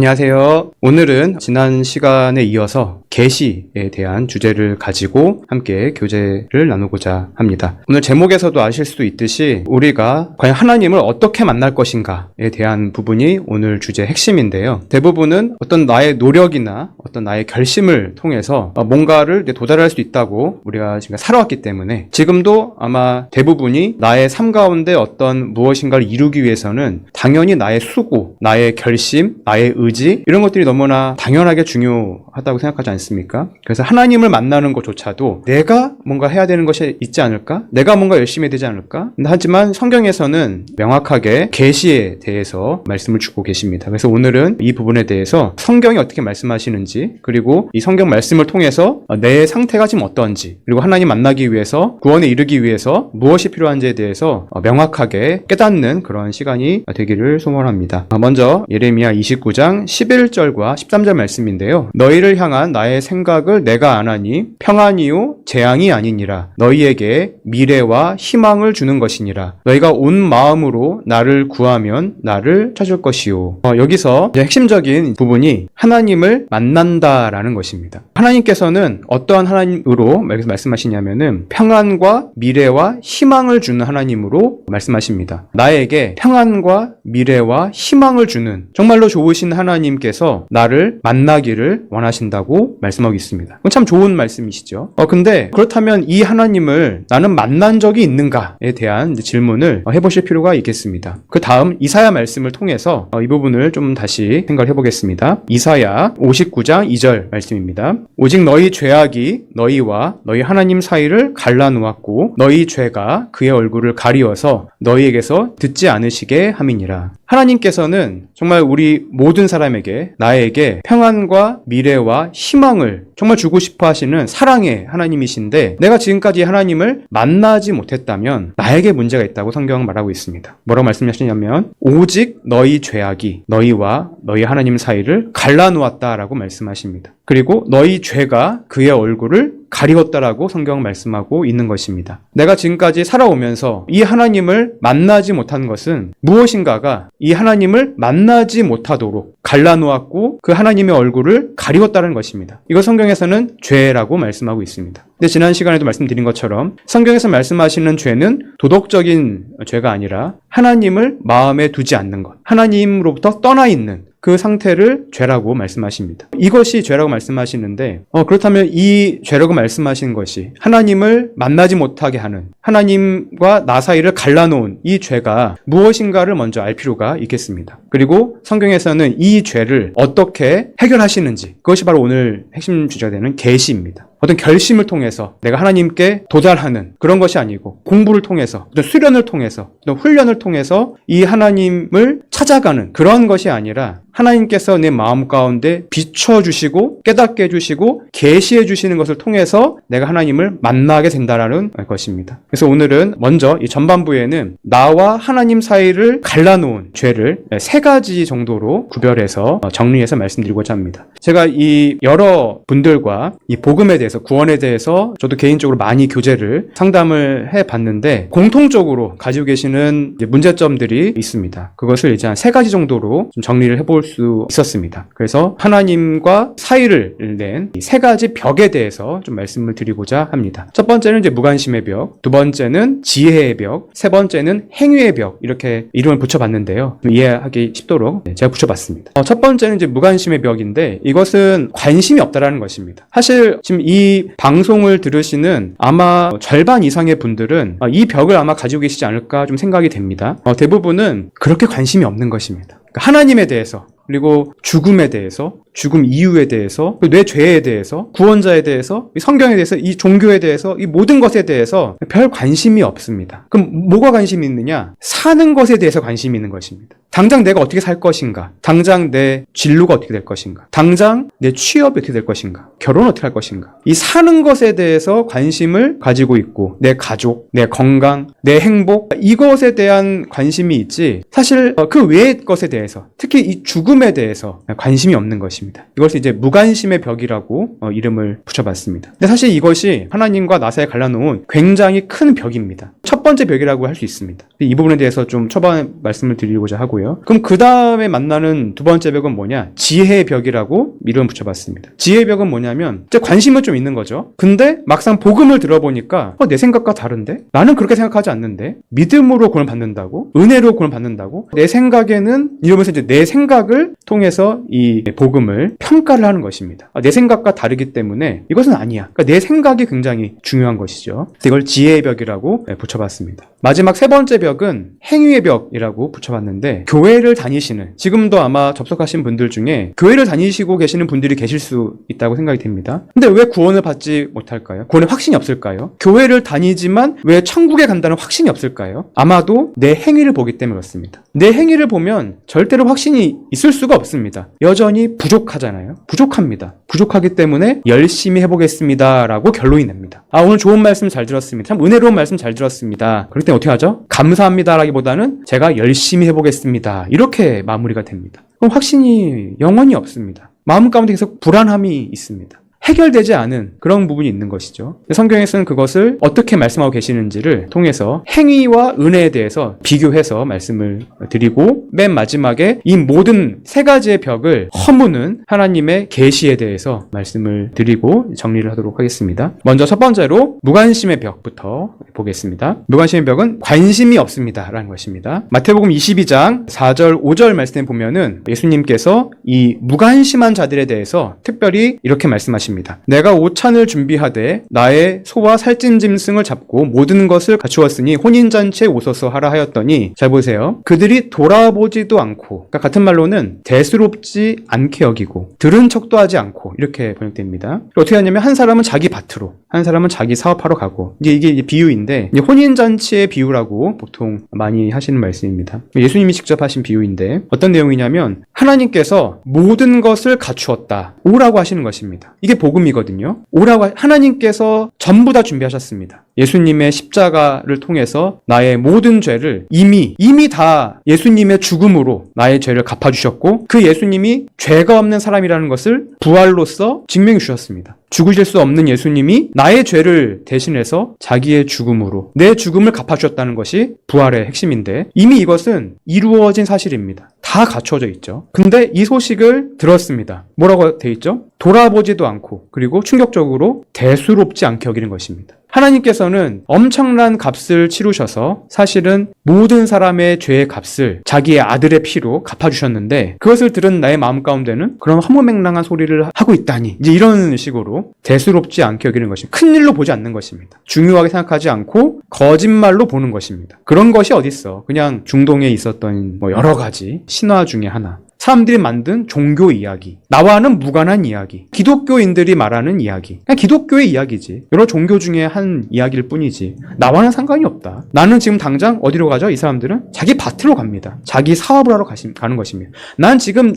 안녕하세요. 오늘은 지난 시간에 이어서 계시에 대한 주제를 가지고 함께 교제를 나누고자 합니다. 오늘 제목에서도 아실 수도 있듯이 우리가 과연 하나님을 어떻게 만날 것인가에 대한 부분이 오늘 주제의 핵심인데요. 대부분은 어떤 나의 노력이나 어떤 나의 결심을 통해서 뭔가를 도달할 수 있다고 우리가 지금 살아왔기 때문에 지금도 아마 대부분이 나의 삶 가운데 어떤 무엇인가를 이루기 위해서는 당연히 나의 수고, 나의 결심, 나의 의지 이런 것들이 너무나 당연하게 중요하다고 생각하지 않습니까? 그래서 하나님을 만나는 것조차도 내가 뭔가 해야 되는 것이 있지 않을까? 내가 뭔가 열심히 해야 되지 않을까? 하지만 성경에서는 명확하게 계시에 대해서 말씀을 주고 계십니다. 그래서 오늘은 이 부분에 대해서 성경이 어떻게 말씀하시는지, 그리고 이 성경 말씀을 통해서 내 상태가 지금 어떤지, 그리고 하나님 만나기 위해서, 구원에 이르기 위해서 무엇이 필요한지에 대해서 명확하게 깨닫는 그런 시간이 되기를 소원합니다. 먼저 예레미야 29장 11절과 13절 말씀인데요. 너희를 향한 나의 생각을 내가 아나니 평안이요 재앙이 아니니라. 너희에게 미래와 희망을 주는 것이니라. 너희가 온 마음으로 나를 구하면 나를 찾을 것이요. 여기서 이제 핵심적인 부분이 하나님을 만난다라는 것입니다. 하나님께서는 어떠한 하나님으로 말씀하시냐면은 평안과 미래와 희망을 주는 하나님으로 말씀하십니다. 나에게 평안과 미래와 희망을 주는 정말로 좋으신 하나님께서 나를 만나기를 원하신다고 말씀하고 있습니다. 참 좋은 말씀이시죠. 근데 그렇다면 이 하나님을 나는 만난 적이 있는가에 대한 질문을 해보실 필요가 있겠습니다. 그 다음 이사야 말씀을 통해서 이 부분을 좀 다시 생각해 보겠습니다. 이사야 59장 2절 말씀입니다. 오직 너희 죄악이 너희와 너희 하나님 사이를 갈라놓았고 너희 죄가 그의 얼굴을 가리워서 너희에게서 듣지 않으시게 함이니라. 하나님께서는 정말 우리 모든 사람에게, 나에게 평안과 미래와 희망을 정말 주고 싶어 하시는 사랑의 하나님이신데, 내가 지금까지 하나님을 만나지 못했다면 나에게 문제가 있다고 성경은 말하고 있습니다. 뭐라고 말씀하시냐면 오직 너희 죄악이 너희와 너희 하나님 사이를 갈라놓았다라고 말씀하십니다. 그리고 너희 죄가 그의 얼굴을 가리웠다라고 성경은 말씀하고 있는 것입니다. 내가 지금까지 살아오면서 이 하나님을 만나지 못한 것은 무엇인가가 이 하나님을 만나지 못하도록 갈라놓았고 그 하나님의 얼굴을 가리웠다는 것입니다. 이거 성경에서는 죄라고 말씀하고 있습니다. 근데 지난 시간에도 말씀드린 것처럼 성경에서 말씀하시는 죄는 도덕적인 죄가 아니라 하나님을 마음에 두지 않는 것, 하나님으로부터 떠나 있는 그 상태를 죄라고 말씀하십니다. 이것이 죄라고 말씀하시는데 그렇다면 이 죄라고 말씀하신 것이 하나님을 만나지 못하게 하는, 하나님과 나 사이를 갈라놓은 이 죄가 무엇인가를 먼저 알 필요가 있겠습니다. 그리고 성경에서는 이 죄를 어떻게 해결하시는지, 그것이 바로 오늘 핵심 주제가 되는 계시입니다. 어떤 결심을 통해서 내가 하나님께 도달하는 그런 것이 아니고 공부를 통해서, 어떤 수련을 통해서, 어떤 훈련을 통해서 이 하나님을 찾아가는 그런 것이 아니라 하나님께서 내 마음 가운데 비춰주시고 깨닫게 해주시고 계시해 주시는 것을 통해서 내가 하나님을 만나게 된다라는 것입니다. 그래서 오늘은 먼저 이 전반부에는 나와 하나님 사이를 갈라놓은 죄를 세 가지 정도로 구별해서 정리해서 말씀드리고자 합니다. 제가 이 여러 분들과 이 복음에 대해서, 구원에 대해서 저도 개인적으로 많이 교제를 상담을 해봤는데 공통적으로 가지고 계시는 문제점들이 있습니다. 그것을 이제 한 세 가지 정도로 좀 정리를 해볼 수 있었습니다. 그래서 하나님과 사이를 낸 이 세 가지 벽에 대해서 좀 말씀을 드리고자 합니다. 첫 번째는 이제 무관심의 벽, 두 번째는 지혜의 벽, 세 번째는 행위의 벽, 이렇게 이름을 붙여봤는데요. 이해하기 쉽도록 제가 붙여봤습니다. 첫 번째는 이제 무관심의 벽인데 이것은 관심이 없다라는 것입니다. 사실 지금 이 방송을 들으시는 아마 절반 이상의 분들은 이 벽을 아마 가지고 계시지 않을까 좀 생각이 됩니다. 대부분은 그렇게 관심이 없는 것입니다. 하나님에 대해서, 그리고 죽음에 대해서, 죽음 이유에 대해서, 내 죄에 대해서, 구원자에 대해서, 이 성경에 대해서, 이 종교에 대해서, 이 모든 것에 대해서 별 관심이 없습니다. 그럼 뭐가 관심이 있느냐? 사는 것에 대해서 관심이 있는 것입니다. 당장 내가 어떻게 살 것인가? 당장 내 진로가 어떻게 될 것인가? 당장 내 취업이 어떻게 될 것인가? 결혼은 어떻게 할 것인가? 이 사는 것에 대해서 관심을 가지고 있고, 내 가족, 내 건강, 내 행복, 이것에 대한 관심이 있지 사실 그 외의 것에 대해서, 특히 이 죽음에 대해서 관심이 없는 것입니다. 이것을 이제 무관심의 벽이라고 이름을 붙여봤습니다. 근데 사실 이것이 하나님과 나 사이에 갈라놓은 굉장히 큰 벽입니다. 첫 번째 벽이라고 할 수 있습니다. 이 부분에 대해서 좀 초반에 말씀을 드리고자 하고요. 하고요. 그럼 그 다음에 만나는 두 번째 벽은 뭐냐? 지혜의 벽이라고 이름 붙여봤습니다. 지혜의 벽은 뭐냐면 이제 관심은 좀 있는 거죠. 근데 막상 복음을 들어보니까 내 생각과 다른데? 나는 그렇게 생각하지 않는데? 믿음으로 구원을 받는다고? 은혜로 구원을 받는다고? 내 생각에는 이러면서 이제 내 생각을 통해서 이 복음을 평가를 하는 것입니다. 내 생각과 다르기 때문에 이것은 아니야. 그러니까 내 생각이 굉장히 중요한 것이죠. 이걸 지혜의 벽이라고 붙여봤습니다. 마지막 세 번째 벽은 행위의 벽이라고 붙여봤는데 교회를 다니시는, 지금도 아마 접속하신 분들 중에 교회를 다니시고 계시는 분들이 계실 수 있다고 생각이 됩니다. 근데 왜 구원을 받지 못할까요? 구원에 확신이 없을까요? 교회를 다니지만 왜 천국에 간다는 확신이 없을까요? 아마도 내 행위를 보기 때문에 그렇습니다. 내 행위를 보면 절대로 확신이 있을 수가 없습니다. 여전히 부족하잖아요. 부족합니다. 부족하기 때문에 열심히 해보겠습니다 라고 결론이 납니다. 오늘 좋은 말씀 잘 들었습니다. 참 은혜로운 말씀 잘 들었습니다. 그럴 때 어떻게 하죠? 감사합니다 라기보다는 제가 열심히 해보겠습니다. 이렇게 마무리가 됩니다. 그럼 확신이 영원히 없습니다. 마음 가운데 계속 불안함이 있습니다. 해결되지 않은 그런 부분이 있는 것이죠. 성경에서는 그것을 어떻게 말씀하고 계시는지를 통해서 행위와 은혜에 대해서 비교해서 말씀을 드리고, 맨 마지막에 이 모든 세 가지의 벽을 허무는 하나님의 계시에 대해서 말씀을 드리고 정리를 하도록 하겠습니다. 먼저 첫 번째로 무관심의 벽부터 보겠습니다. 무관심의 벽은 관심이 없습니다 라는 것입니다. 마태복음 22장 4절 5절 말씀에 보면은 예수님께서 이 무관심한 자들에 대해서 특별히 이렇게 말씀하십니다. 내가 오찬을 준비하되 나의 소와 살찐 짐승을 잡고 모든 것을 갖추었으니 혼인잔치에 오소서 하라 하였더니, 잘 보세요. 그들이 돌아보지도 않고, 그러니까 같은 말로는 대수롭지 않게 여기고 들은 척도 하지 않고, 이렇게 번역됩니다. 어떻게 하냐면 한 사람은 자기 밭으로, 한 사람은 자기 사업하러 가고, 이게 비유인데 혼인잔치의 비유라고 보통 많이 하시는 말씀입니다. 예수님이 직접 하신 비유인데 어떤 내용이냐면 하나님께서 모든 것을 갖추었다 오라고 하시는 것입니다. 이게 복음이거든요. 오라고 하나님께서 전부 다 준비하셨습니다. 예수님의 십자가를 통해서 나의 모든 죄를 이미 다 예수님의 죽음으로 나의 죄를 갚아주셨고, 그 예수님이 죄가 없는 사람이라는 것을 부활로서 증명해 주셨습니다. 죽으실 수 없는 예수님이 나의 죄를 대신해서 자기의 죽음으로 내 죽음을 갚아주셨다는 것이 부활의 핵심인데, 이미 이것은 이루어진 사실입니다. 다 갖춰져 있죠. 근데 이 소식을 들었습니다. 뭐라고 돼 있죠? 돌아보지도 않고, 그리고 충격적으로 대수롭지 않게 여기는 것입니다. 하나님께서는 엄청난 값을 치르셔서 사실은 모든 사람의 죄의 값을 자기의 아들의 피로 갚아주셨는데, 그것을 들은 나의 마음 가운데는 그런 허무맹랑한 소리를 하고 있다니, 이제 이런 식으로 대수롭지 않게 여기는 것입니다. 큰일로 보지 않는 것입니다. 중요하게 생각하지 않고 거짓말로 보는 것입니다. 그런 것이 어딨어. 그냥 중동에 있었던 여러 가지 신화 중에 하나, 사람들이 만든 종교 이야기, 나와는 무관한 이야기, 기독교인들이 말하는 이야기, 그냥 기독교의 이야기지, 여러 종교 중에 한 이야기일 뿐이지 나와는 상관이 없다. 나는 지금 당장 어디로 가죠? 이 사람들은 자기 밭으로 갑니다. 자기 사업을 하러 가는 것입니다. 난 지금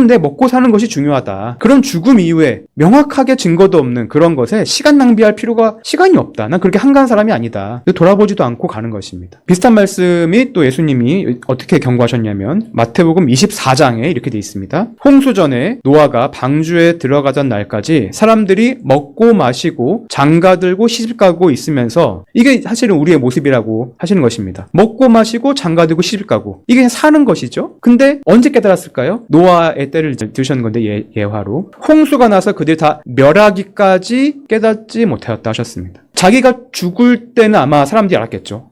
내 먹고 사는 것이 중요하다. 그런 죽음 이후에 명확하게 증거도 없는 그런 것에 시간 낭비할 시간이 없다. 난 그렇게 한가한 사람이 아니다. 돌아보지도 않고 가는 것입니다. 비슷한 말씀이 또 예수님이 어떻게 경고하셨냐면 마태복음 24장에 이렇게 되어 있습니다. 홍수 전에 노아가 방주에 들어가던 날까지 사람들이 먹고 마시고 장가들고 시집가고 있으면서, 이게 사실은 우리의 모습이라고 하시는 것입니다. 먹고 마시고 장가들고 시집가고, 이게 그냥 사는 것이죠. 근데 언제 깨달았을까요? 노아의 때를 들으셨는 건데, 예화로 홍수가 나서 그들이 다 멸하기까지 깨닫지 못하였다 하셨습니다. 자기가 죽을 때는 아마 사람들이 알았겠죠.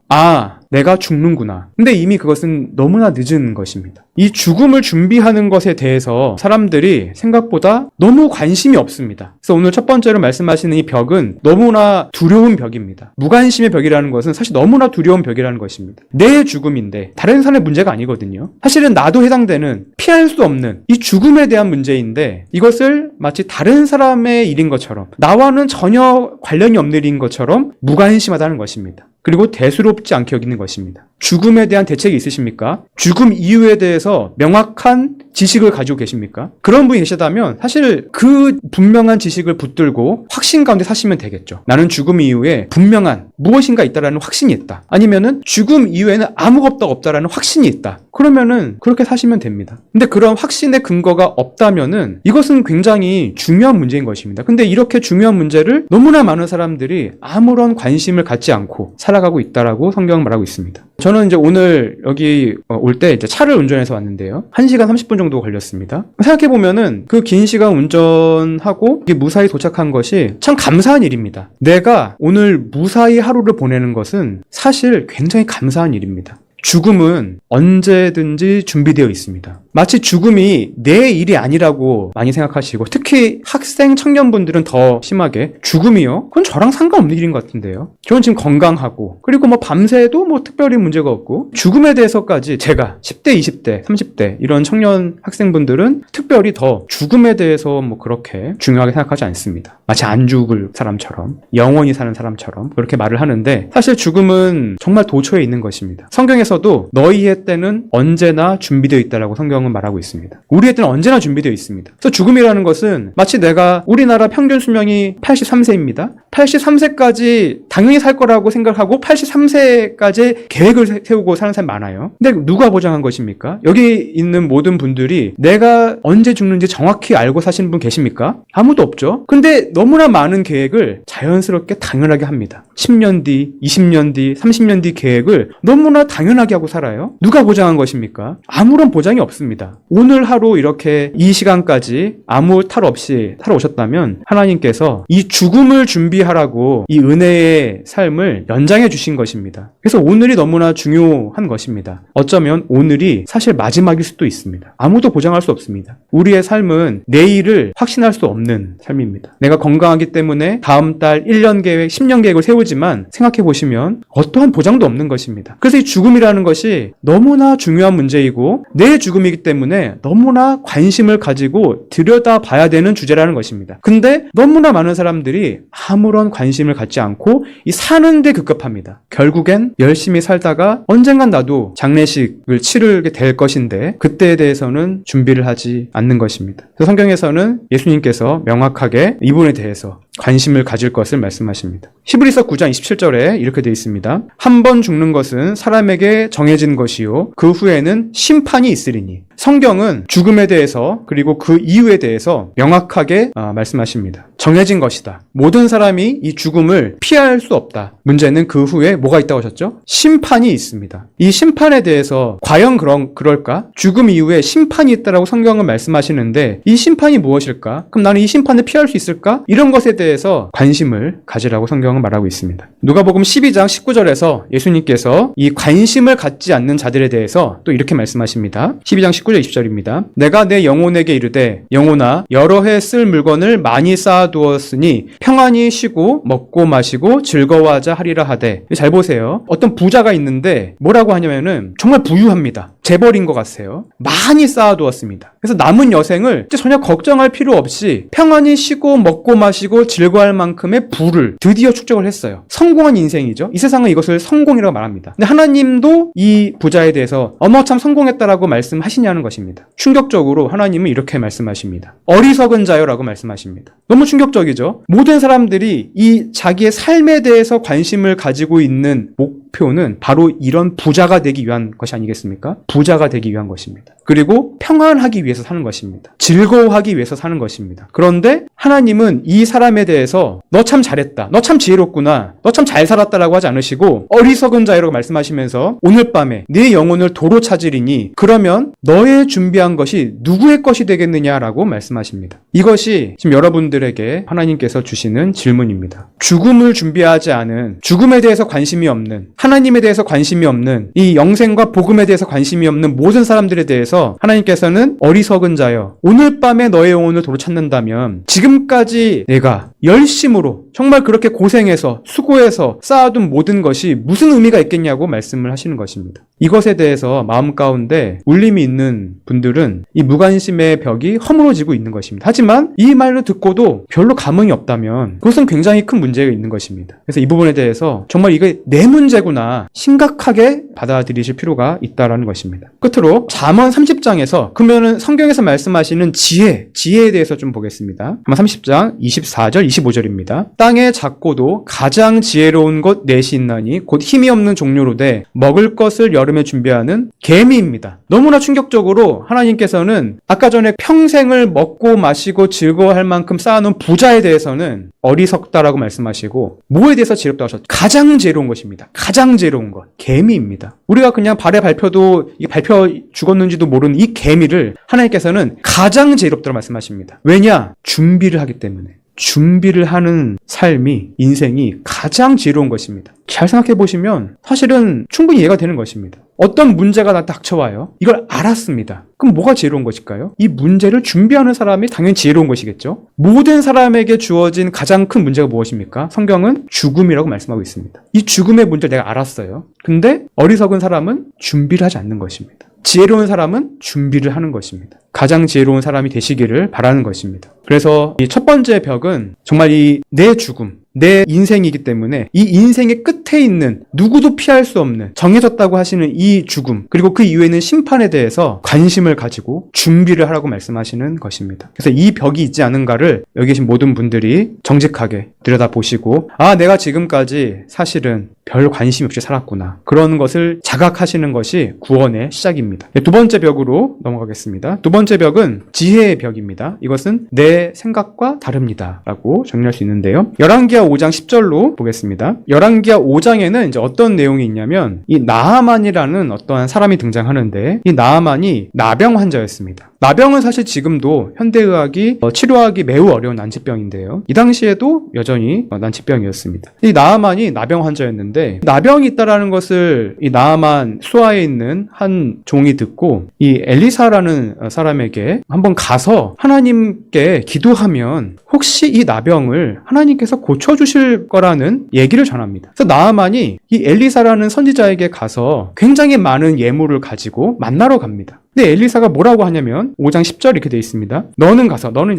내가 죽는구나. 근데 이미 그것은 너무나 늦은 것입니다. 이 죽음을 준비하는 것에 대해서 사람들이 생각보다 너무 관심이 없습니다. 그래서 오늘 첫 번째로 말씀하시는 이 벽은 너무나 두려운 벽입니다. 무관심의 벽이라는 것은 사실 너무나 두려운 벽이라는 것입니다. 내 죽음인데 다른 사람의 문제가 아니거든요. 사실은 나도 해당되는, 피할 수 없는 이 죽음에 대한 문제인데, 이것을 마치 다른 사람의 일인 것처럼, 나와는 전혀 관련이 없는 일인 것처럼 무관심하다는 것입니다. 그리고 대수롭지 않게 여기는 것입니다. 죽음에 대한 대책이 있으십니까? 죽음 이유에 대해서 명확한 지식을 가지고 계십니까? 그런 분이 계시다면 사실 그 분명한 지식을 붙들고 확신 가운데 사시면 되겠죠. 나는 죽음 이후에 분명한 무엇인가 있다라는 확신이 있다. 아니면은 죽음 이후에는 아무것도 없다라는 확신이 있다. 그러면은 그렇게 사시면 됩니다. 근데 그런 확신의 근거가 없다면은 이것은 굉장히 중요한 문제인 것입니다. 근데 이렇게 중요한 문제를 너무나 많은 사람들이 아무런 관심을 갖지 않고 살아가고 있다라고 성경은 말하고 있습니다. 저는 이제 오늘 여기 올 때 이제 차를 운전해서 왔는데요. 1시간 30분 정도 걸렸습니다. 생각해보면은 그 긴 시간 운전하고 무사히 도착한 것이 참 감사한 일입니다. 내가 오늘 무사히 하루를 보내는 것은 사실 굉장히 감사한 일입니다. 죽음은 언제든지 준비되어 있습니다. 마치 죽음이 내 일이 아니라고 많이 생각하시고, 특히 학생, 청년분들은 더 심하게 죽음이요? 그건 저랑 상관없는 일인 것 같은데요. 저는 지금 건강하고, 그리고 밤새도 특별히 문제가 없고, 죽음에 대해서까지 제가 10대, 20대, 30대 이런 청년 학생분들은 특별히 더 죽음에 대해서 그렇게 중요하게 생각하지 않습니다. 마치 안 죽을 사람처럼, 영원히 사는 사람처럼 그렇게 말을 하는데, 사실 죽음은 정말 도처에 있는 것입니다. 성경에서도 너희의 때는 언제나 준비되어 있다라고 성경은 말하고 있습니다. 우리의 때는 언제나 준비되어 있습니다. 그래서 죽음이라는 것은 마치 내가 우리나라 평균 수명이 83세입니다. 83세까지 당연히 살 거라고 생각하고 83세까지 계획을 세우고 사는 사람이 많아요. 근데 누가 보장한 것입니까? 여기 있는 모든 분들이 내가 언제 죽는지 정확히 알고 사시는 분 계십니까? 아무도 없죠. 근데 너무나 많은 계획을 자연스럽게 당연하게 합니다. 10년 뒤, 20년 뒤, 30년 뒤 계획을 너무나 당연하게 하고 살아요. 누가 보장한 것입니까? 아무런 보장이 없습니다. 오늘 하루 이렇게 이 시간까지 아무 탈 없이 살아오셨다면 하나님께서 이 죽음을 준비하라고 이 은혜의 삶을 연장해 주신 것입니다. 그래서 오늘이 너무나 중요한 것입니다. 어쩌면 오늘이 사실 마지막일 수도 있습니다. 아무도 보장할 수 없습니다. 우리의 삶은 내일을 확신할 수 없는 삶입니다. 내가 건강하기 때문에 다음 달 1년 계획, 10년 계획을 세우지만 생각해 보시면 어떠한 보장도 없는 것입니다. 그래서 이 죽음이라는 것이 너무나 중요한 문제이고 내 죽음이기 때문에 너무나 관심을 가지고 들여다봐야 되는 주제라는 것입니다. 근데 너무나 많은 사람들이 아무런 관심을 갖지 않고 이 사는 데 급급합니다. 결국엔 열심히 살다가 언젠간 나도 장례식을 치르게 될 것인데 그때에 대해서는 준비를 하지 않는 것입니다. 그래서 성경에서는 예수님께서 명확하게 이 부분에 대해서 관심을 가질 것을 말씀하십니다. 히브리서 9장 27절에 이렇게 되어 있습니다. 한 번 죽는 것은 사람에게 정해진 것이요 그 후에는 심판이 있으리니. 성경은 죽음에 대해서 그리고 그 이유에 대해서 명확하게 말씀하십니다. 정해진 것이다. 모든 사람이 이 죽음을 피할 수 없다. 문제는 그 후에 뭐가 있다고 하셨죠? 심판이 있습니다. 이 심판에 대해서 과연 그럴까? 죽음 이후에 심판이 있다라고 성경은 말씀하시는데 이 심판이 무엇일까? 그럼 나는 이 심판을 피할 수 있을까? 이런 것에 대해서 관심을 가지라고 성경은 말하고 있습니다. 누가복음 12장 19절에서 예수님께서 이 관심을 갖지 않는 자들에 대해서 또 이렇게 말씀하십니다. 12장 19절 20절입니다. 내가 내 영혼에게 이르되 영혼아 여러 해 쓸 물건을 많이 쌓아두었으니 평안히 쉬고 먹고 마시고 즐거워하자 하리라 하되. 잘 보세요. 어떤 부자가 있는데 뭐라고 하냐면은 정말 부유합니다. 재벌인 것 같아요. 많이 쌓아두었습니다. 그래서 남은 여생을 이제 전혀 걱정할 필요 없이 평안히 쉬고 먹고 마시고 즐거워할 만큼의 부를 드디어 축적을 했어요. 성공한 인생이죠. 이 세상은 이것을 성공이라고 말합니다. 근데 하나님도 이 부자에 대해서 어머 참 성공했다라고 말씀하시냐는 것입니다. 충격적으로 하나님은 이렇게 말씀하십니다. 어리석은 자여라고 말씀하십니다. 너무 충격적이죠. 모든 사람들이 이 자기의 삶에 대해서 관심을 가지고 있는 목표는 바로 이런 부자가 되기 위한 것이 아니겠습니까? 부자가 되기 위한 것입니다. 그리고 평안하기 위해서 사는 것입니다. 즐거워하기 위해서 사는 것입니다. 그런데 하나님은 이 사람에 대해서 너 참 잘했다. 너 참 지혜롭구나. 너 참 잘 살았다라고 하지 않으시고 어리석은 자여라고 말씀하시면서 오늘 밤에 네 영혼을 도로 찾으리니 그러면 너의 준비한 것이 누구의 것이 되겠느냐라고 말씀하십니다. 이것이 지금 여러분들에게 하나님께서 주시는 질문입니다. 죽음을 준비하지 않은, 죽음에 대해서 관심이 없는, 하나님에 대해서 관심이 없는, 이 영생과 복음에 대해서 관심이 없는 모든 사람들에 대해서 하나님께서는 어리석은 자여, 오늘 밤에 너의 영혼을 도로 찾는다면 지금까지 내가 열심으로 정말 그렇게 고생해서 수고해서 쌓아둔 모든 것이 무슨 의미가 있겠냐고 말씀을 하시는 것입니다. 이것에 대해서 마음 가운데 울림이 있는 분들은 이 무관심의 벽이 허물어지고 있는 것입니다. 하지만 이 말을 듣고도 별로 감흥이 없다면 그것은 굉장히 큰 문제가 있는 것입니다. 그래서 이 부분에 대해서 정말 이게 내 문제구나 심각하게 받아들이실 필요가 있다는 것입니다. 끝으로 잠언 30장에서 그러면은 성경에서 말씀하시는 지혜에 대해서 좀 보겠습니다. 잠언 30장 24절 25절입니다. 땅의 작고도 가장 지혜로운 것 넷이 있나니 곧 힘이 없는 종류로되 먹을 것을 여름에 준비하는 개미입니다. 너무나 충격적으로 하나님께서는 아까 전에 평생을 먹고 마시고 즐거워할 만큼 쌓아놓은 부자에 대해서는 어리석다라고 말씀하시고 뭐에 대해서 지혜롭다고 하셨죠? 가장 지혜로운 것입니다. 가장 지혜로운 것. 개미입니다. 우리가 그냥 발에 밟혀도 이게 밟혀 죽었는지도 모르는 이 개미를 하나님께서는 가장 지혜롭다고 말씀하십니다. 왜냐? 준비를 하기 때문에. 준비를 하는 삶이, 인생이 가장 지혜로운 것입니다. 잘 생각해 보시면 사실은 충분히 이해가 되는 것입니다. 어떤 문제가 나한테 닥쳐와요. 이걸 알았습니다. 그럼 뭐가 지혜로운 것일까요? 이 문제를 준비하는 사람이 당연히 지혜로운 것이겠죠. 모든 사람에게 주어진 가장 큰 문제가 무엇입니까? 성경은 죽음이라고 말씀하고 있습니다. 이 죽음의 문제를 내가 알았어요. 근데 어리석은 사람은 준비를 하지 않는 것입니다. 지혜로운 사람은 준비를 하는 것입니다. 가장 지혜로운 사람이 되시기를 바라는 것입니다. 그래서 이 첫 번째 벽은 정말 이 내 죽음, 내 인생이기 때문에 이 인생의 끝에 있는 누구도 피할 수 없는 정해졌다고 하시는 이 죽음, 그리고 그 이후에는 심판에 대해서 관심을 가지고 준비를 하라고 말씀하시는 것입니다. 그래서 이 벽이 있지 않은가를 여기 계신 모든 분들이 정직하게 들여다보시고 내가 지금까지 사실은 별 관심 없이 살았구나. 그런 것을 자각하시는 것이 구원의 시작입니다. 두 번째 벽으로 넘어가겠습니다. 두 번째 벽은 지혜의 벽입니다. 이것은 내 생각과 다릅니다. 라고 정리할 수 있는데요. 열왕기하 5장 10절로 보겠습니다. 열왕기하 5장에는 이제 어떤 내용이 있냐면 이 나하만이라는 어떠한 사람이 등장하는데 이 나하만이 나병 환자였습니다. 나병은 사실 지금도 현대의학이 치료하기 매우 어려운 난치병인데요. 이 당시에도 여전히 난치병이었습니다. 이 나하만이 나병 환자였는데 나병이 있다라는 것을 이 나하만 수하에 있는 한 종이 듣고 이 엘리사라는 사람에게 한번 가서 하나님께 기도하면 혹시 이 나병을 하나님께서 고쳐주실 거라는 얘기를 전합니다. 그래서 나하만이 이 엘리사라는 선지자에게 가서 굉장히 많은 예물을 가지고 만나러 갑니다. 근데 엘리사가 뭐라고 하냐면 5장 10절 이렇게 되어 있습니다. 너는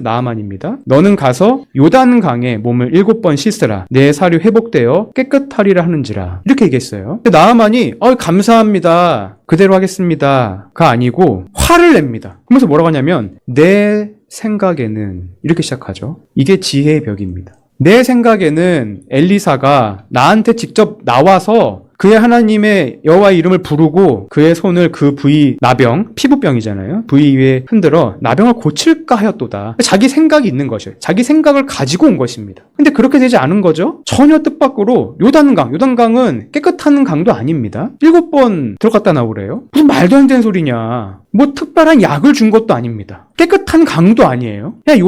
나하만입니다. 너는 가서 요단강에 몸을 7번 씻으라. 내 살이 회복되어 깨끗하리라 하는지라. 이렇게 얘기했어요. 근데 나하만이 감사합니다. 그대로 하겠습니다.가 아니고 화를 냅니다. 그러면서 뭐라고 하냐면 내 생각에는 이렇게 시작하죠. 이게 지혜의 벽입니다. 내 생각에는 엘리사가 나한테 직접 나와서 그의 하나님의 여호와의 이름을 부르고 그의 손을 그 부위 나병, 피부병이잖아요. 부위 위에 흔들어 나병을 고칠까 하였도다. 자기 생각이 있는 것이에요. 자기 생각을 가지고 온 것입니다. 근데 그렇게 되지 않은 거죠. 전혀 뜻밖으로 요단강은 깨끗한 강도 아닙니다. 7번 들어갔다 나오래요. 무슨 말도 안 되는 소리냐. 뭐 특별한 약을 준 것도 아닙니다. 깨끗한 강도 아니에요. 그냥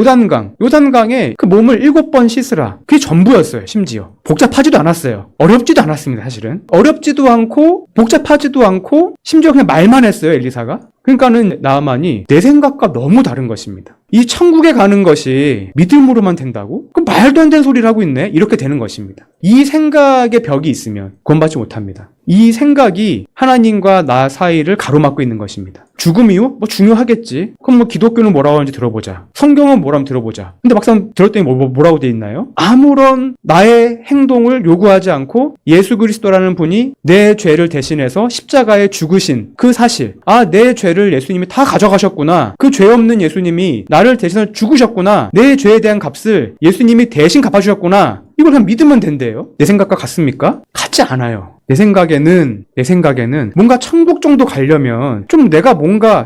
요단강에 그 몸을 7번 씻으라. 그게 전부였어요. 심지어 복잡하지도 않았어요. 어렵지도 않았습니다. 사실은 어렵지도 않고 복잡하지도 않고 심지어 그냥 말만 했어요. 엘리사가. 그러니까는 나하만이 내 생각과 너무 다른 것입니다. 이 천국에 가는 것이 믿음으로만 된다고? 그 말도 안 되는 소리를 하고 있네? 이렇게 되는 것입니다. 이 생각의 벽이 있으면 구원받지 못합니다. 이 생각이 하나님과 나 사이를 가로막고 있는 것입니다. 죽음이요? 중요하겠지. 그럼 기독교는 뭐라고 하는지 들어보자. 성경은 뭐라고 들어보자. 근데 막상 들었더니 뭐라고 돼 있나요? 아무런 나의 행동을 요구하지 않고 예수 그리스도라는 분이 내 죄를 대신해서 십자가에 죽으신 그 사실. 내 죄를 예수님이 다 가져가셨구나. 그 죄 없는 예수님이 나를 대신해서 죽으셨구나. 내 죄에 대한 값을 예수님이 대신 갚아주셨구나. 이걸 그냥 믿으면 된대요. 내 생각과 같습니까? 같지 않아요. 내 생각에는 뭔가 천국 정도 가려면 좀 내가 뭔가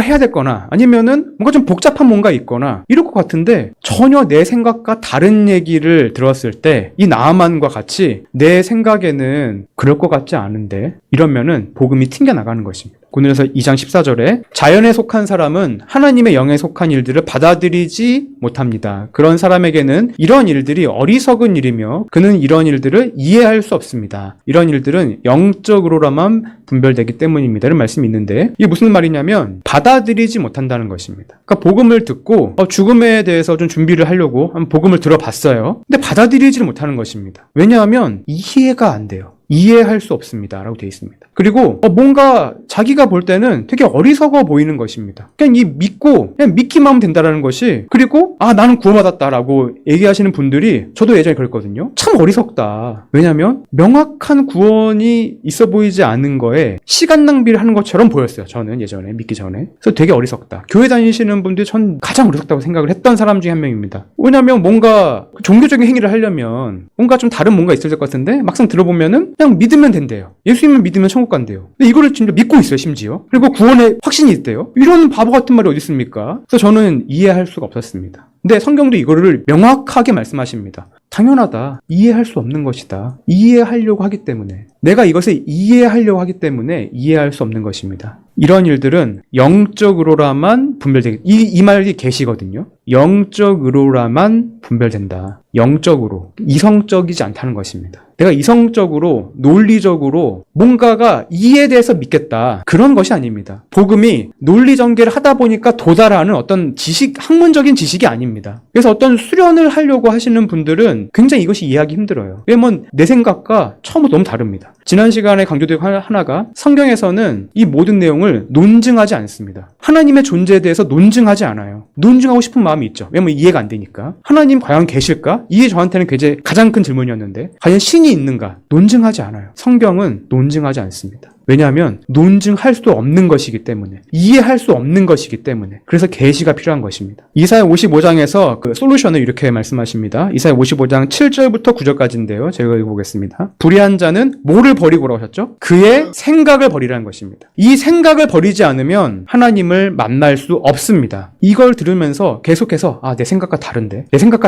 해야 될 거나 아니면은 뭔가 좀 복잡한 뭔가 있거나 이럴 것 같은데 전혀 내 생각과 다른 얘기를 들었을 때 이 나하만과 같이 내 생각에는 그럴 것 같지 않은데 이러면은 복음이 튕겨나가는 것입니다. 고린도서 2장 14절에 자연에 속한 사람은 하나님의 영에 속한 일들을 받아들이지 못합니다. 그런 사람에게는 이런 일들이 어리석은 일이며 그는 이런 일들을 이해할 수 없습니다. 이런 일들은 영적으로만 분별되기 때문입니다. 이런 말씀이 있는데 이게 무슨 말이냐면 받아들이지 못한다는 것입니다. 그러니까 복음을 듣고 죽음에 대해서 좀 준비를 하려고 복음을 들어봤어요. 근데 받아들이지를 못하는 것입니다. 왜냐하면 이해가 안 돼요. 이해할 수 없습니다. 라고 되어 있습니다. 그리고 뭔가 자기가 볼 때는 되게 어리석어 보이는 것입니다. 그냥 그냥 믿기만 하면 된다라는 것이, 그리고 나는 구원받았다라고 얘기하시는 분들이, 저도 예전에 그랬거든요. 참 어리석다. 왜냐면 명확한 구원이 있어 보이지 않은 거에 시간 낭비를 하는 것처럼 보였어요. 저는 예전에 믿기 전에. 그래서 되게 어리석다. 교회 다니시는 분들이 전 가장 어리석다고 생각을 했던 사람 중에 한 명입니다. 왜냐면 뭔가 종교적인 행위를 하려면 뭔가 좀 다른 뭔가 있어야 될 것 같은데, 막상 들어보면은 그냥 믿으면 된대요. 예수님을 믿으면 천국 간대요. 근데 이거를 진짜 믿고 있어요, 심지어. 그리고 구원에 확신이 있대요. 이런 바보 같은 말이 어디 있습니까? 그래서 저는 이해할 수가 없었습니다. 근데 성경도 이거를 명확하게 말씀하십니다. 당연하다. 이해할 수 없는 것이다. 이해하려고 하기 때문에. 내가 이것을 이해하려고 하기 때문에 이해할 수 없는 것입니다. 이런 일들은 영적으로라만 분별되게, 이 말이 계시거든요. 영적으로라만 분별된다. 영적으로. 이성적이지 않다는 것입니다. 내가 이성적으로, 논리적으로 뭔가가 이에 대해서 믿겠다. 그런 것이 아닙니다. 복음이 논리 전개를 하다 보니까 도달하는 어떤 학문적인 지식이 아닙니다. 그래서 어떤 수련을 하려고 하시는 분들은 굉장히 이것이 이해하기 힘들어요. 왜냐면 내 생각과 처음부터 너무 다릅니다. 지난 시간에 강조된 하나가, 성경에서는 이 모든 내용을 논증하지 않습니다. 하나님의 존재에 대해서 논증하지 않아요. 논증하고 싶은 마음이 있죠. 왜냐면 이해가 안 되니까. 하나님 과연 계실까? 이게 저한테는 가장 큰 질문이었는데, 과연 신이 있는가? 논증하지 않아요. 성경은 논증하지 않습니다. 왜냐하면 논증할 수 없는 것이기 때문에, 이해할 수 없는 것이기 때문에. 그래서 계시가 필요한 것입니다. 이사야 55장에서 그 솔루션을 이렇게 말씀하십니다. 이사야 55장 7절부터 9절까지인데요. 제가 읽어보겠습니다. 불의한 자는 뭐를 버리고라고 하셨죠? 그의 생각을 버리라는 것입니다. 이 생각을 버리지 않으면 하나님을 만날 수 없습니다. 이걸 들으면서 계속해서 내 생각과